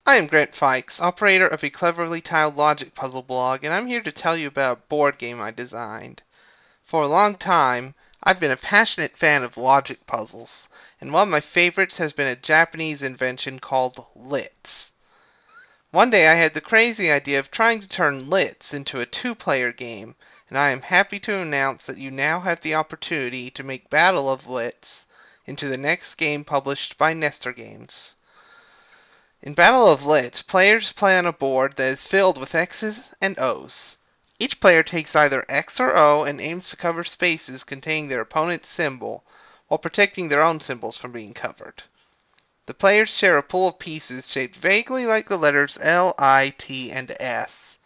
I am Grant Fikes, operator of a cleverly tiled logic puzzle blog, and I'm here to tell you about a board game I designed. For a long time, I've been a passionate fan of logic puzzles, and one of my favorites has been a Japanese invention called LITS. One day I had the crazy idea of trying to turn LITS into a two-player game, and I am happy to announce that you now have the opportunity to make Battle of LITS into the next game published by Nestor Games. In Battle of LITS, players play on a board that is filled with X's and O's. Each player takes either X or O and aims to cover spaces containing their opponent's symbol, while protecting their own symbols from being covered. The players share a pool of pieces shaped vaguely like the letters L, I, T, and S.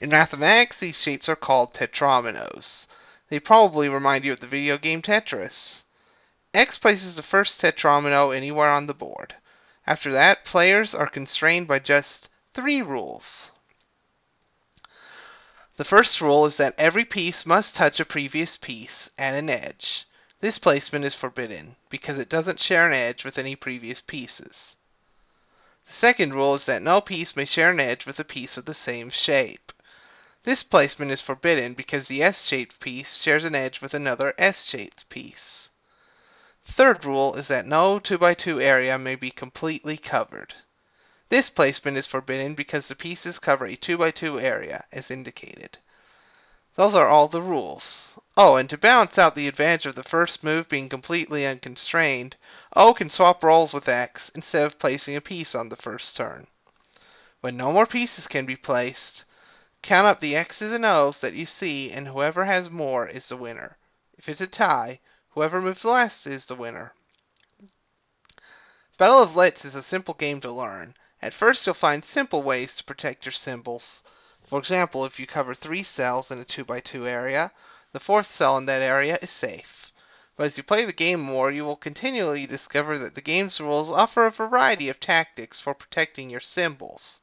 In mathematics, these shapes are called tetrominoes. They probably remind you of the video game Tetris. X places the first tetromino anywhere on the board. After that, players are constrained by just 3 rules. The first rule is that every piece must touch a previous piece at an edge. This placement is forbidden, because it doesn't share an edge with any previous pieces. The second rule is that no piece may share an edge with a piece of the same shape. This placement is forbidden because the S-shaped piece shares an edge with another S-shaped piece. Third rule is that no 2x2 area may be completely covered. This placement is forbidden because the pieces cover a 2x2 area, as indicated. Those are all the rules. Oh, and to balance out the advantage of the first move being completely unconstrained, O can swap roles with X instead of placing a piece on the first turn. When no more pieces can be placed, count up the X's and O's that you see, and whoever has more is the winner. If it's a tie, whoever moves less is the winner. Battle of LITS is a simple game to learn. At first you'll find simple ways to protect your symbols. For example, if you cover 3 cells in a 2x2 area, the 4th cell in that area is safe. But as you play the game more, you will continually discover that the game's rules offer a variety of tactics for protecting your symbols,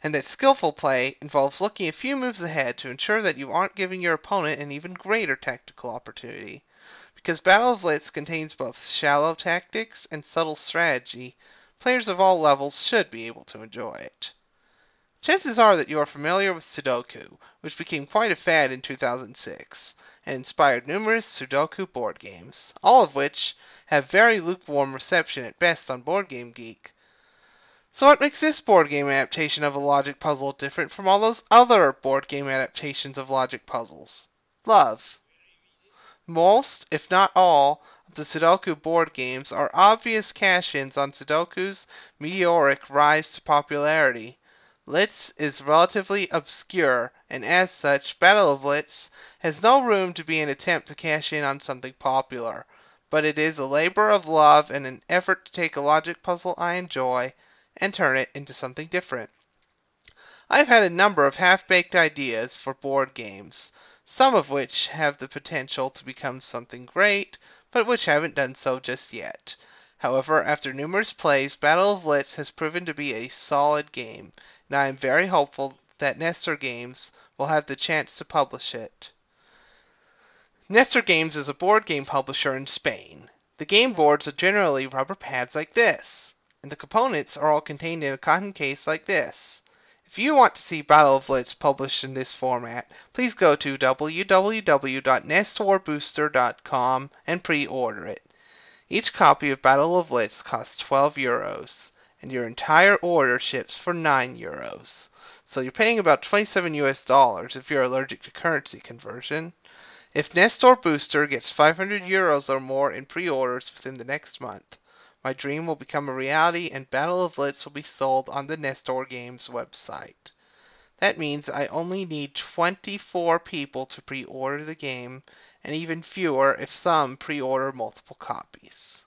and that skillful play involves looking a few moves ahead to ensure that you aren't giving your opponent an even greater tactical opportunity. Because Battle of LITS contains both shallow tactics and subtle strategy, players of all levels should be able to enjoy it. Chances are that you are familiar with Sudoku, which became quite a fad in 2006, and inspired numerous Sudoku board games, all of which have very lukewarm reception at best on BoardGameGeek. So what makes this board game adaptation of a logic puzzle different from all those other board game adaptations of logic puzzles? Love. Most, if not all, of the Sudoku board games are obvious cash-ins on Sudoku's meteoric rise to popularity. LITS is relatively obscure, and as such, Battle of LITS has no room to be an attempt to cash in on something popular, but it is a labor of love and an effort to take a logic puzzle I enjoy and turn it into something different. I've had a number of half-baked ideas for board games, some of which have the potential to become something great, but which haven't done so just yet. However, after numerous plays, Battle of LITS has proven to be a solid game, and I am very hopeful that Nestor Games will have the chance to publish it. Nestor Games is a board game publisher in Spain. The game boards are generally rubber pads like this, and the components are all contained in a cotton case like this. If you want to see Battle of LITS published in this format, please go to www.nestorbooster.com and pre-order it. Each copy of Battle of LITS costs €12, and your entire order ships for €9. So you're paying about $27 if you're allergic to currency conversion. If Nestor Booster gets €500 or more in pre-orders within the next month, my dream will become a reality and Battle of LITS will be sold on the Nestor Games website. That means I only need 24 people to pre-order the game, and even fewer if some pre-order multiple copies.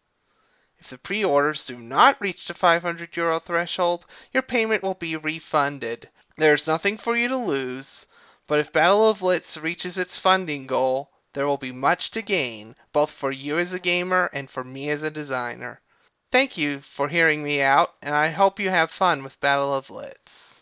If the pre-orders do not reach the €500 threshold, your payment will be refunded. There is nothing for you to lose, but if Battle of LITS reaches its funding goal, there will be much to gain, both for you as a gamer and for me as a designer. Thank you for hearing me out, and I hope you have fun with Battle of LITS.